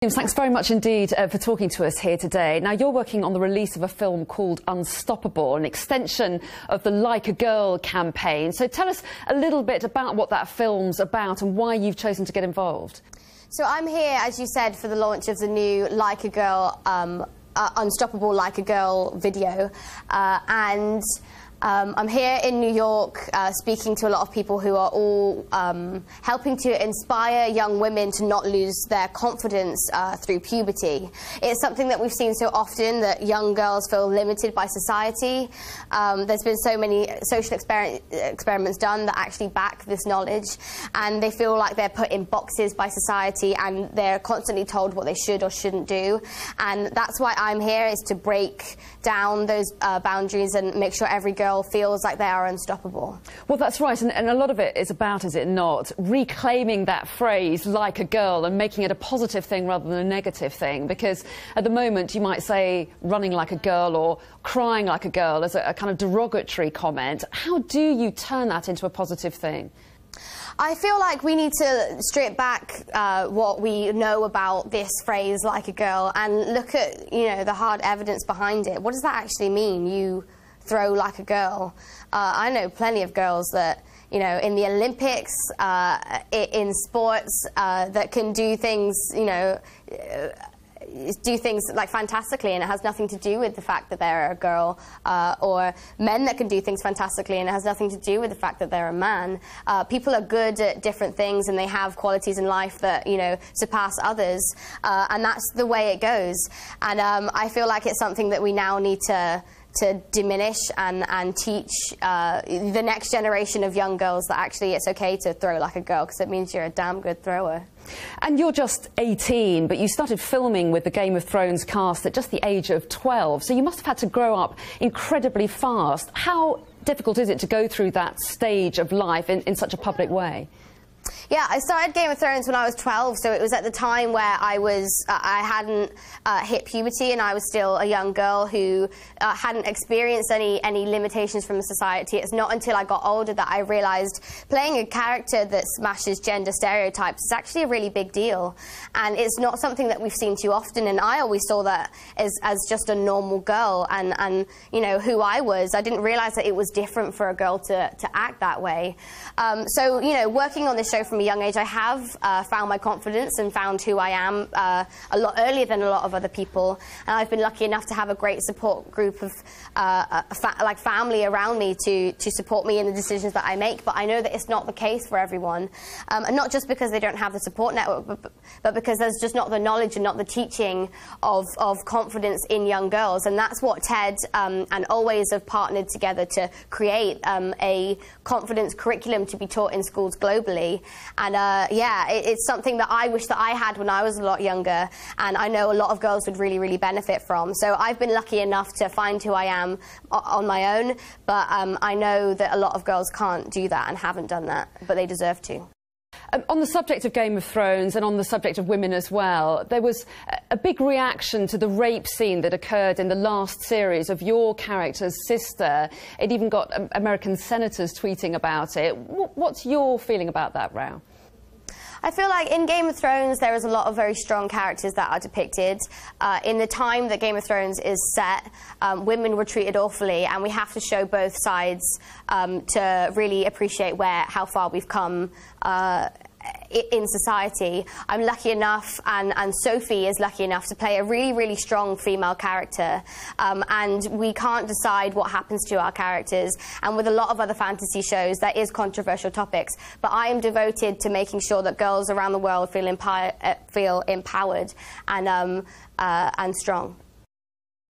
James, thanks very much indeed for talking to us here today. Now, you're working on the release of a film called Unstoppable, an extension of the Like a Girl campaign. So tell us a little bit about what that film's about and why you've chosen to get involved. So I'm here, as you said, for the launch of the new Like a Girl, Unstoppable Like a Girl video. I'm here in New York speaking to a lot of people who are all helping to inspire young women to not lose their confidence through puberty. It's something that we've seen so often, that young girls feel limited by society. There's been so many social experiments done that actually back this knowledge, and they feel like they're put in boxes by society and they're constantly told what they should or shouldn't do. And that's why I'm here, is to break down those boundaries and make sure every girl feels like they are unstoppable. Well, that's right, and a lot of it is about, is it not, reclaiming that phrase, like a girl, and making it a positive thing rather than a negative thing, because at the moment you might say running like a girl or crying like a girl as a kind of derogatory comment. How do you turn that into a positive thing? I feel like we need to strip back what we know about this phrase, like a girl, and look at, you know, the hard evidence behind it. What does that actually mean, you throw like a girl? I know plenty of girls that, you know, in the Olympics, in sports, that can do things, you know, do things like fantastically, and it has nothing to do with the fact that they're a girl, or men that can do things fantastically and it has nothing to do with the fact that they're a man. People are good at different things and they have qualities in life that, you know, surpass others, and that's the way it goes. And I feel like it's something that we now need to diminish and teach the next generation of young girls that actually it's okay to throw like a girl, because it means you're a damn good thrower. And you're just 18, but you started filming with the Game of Thrones cast at just the age of 12, so you must have had to grow up incredibly fast. How difficult is it to go through that stage of life in such a public way? Yeah, I started Game of Thrones when I was 12, so it was at the time where I hadn't hit puberty, and I was still a young girl who hadn't experienced any limitations from society. It's not until I got older that I realised playing a character that smashes gender stereotypes is actually a really big deal, and it's not something that we've seen too often. And I always saw that as just a normal girl, and you know, who I was. I didn't realise that it was different for a girl to act that way. So, you know, working on this show from a young age, I have found my confidence and found who I am a lot earlier than a lot of other people, and I've been lucky enough to have a great support group of like family around me to support me in the decisions that I make. But I know that it's not the case for everyone, and not just because they don't have the support network, but because there's just not the knowledge and not the teaching of confidence in young girls. And that's what TED and Always have partnered together to create a confidence curriculum to be taught in schools globally. And yeah, it's something that I wish that I had when I was a lot younger, and I know a lot of girls would really, really benefit from. So I've been lucky enough to find who I am on my own, but I know that a lot of girls can't do that and haven't done that, but they deserve to. On the subject of Game of Thrones and on the subject of women as well, there was a big reaction to the rape scene that occurred in the last series of your character's sister. It even got American senators tweeting about it. What's your feeling about that, Rao? I feel like in Game of Thrones there is a lot of very strong characters that are depicted. In the time that Game of Thrones is set, women were treated awfully, and we have to show both sides to really appreciate how far we've come in society. I'm lucky enough, and Sophie is lucky enough to play a really, really strong female character, and we can't decide what happens to our characters. And with a lot of other fantasy shows, there is controversial topics, but I am devoted to making sure that girls around the world feel empowered and strong.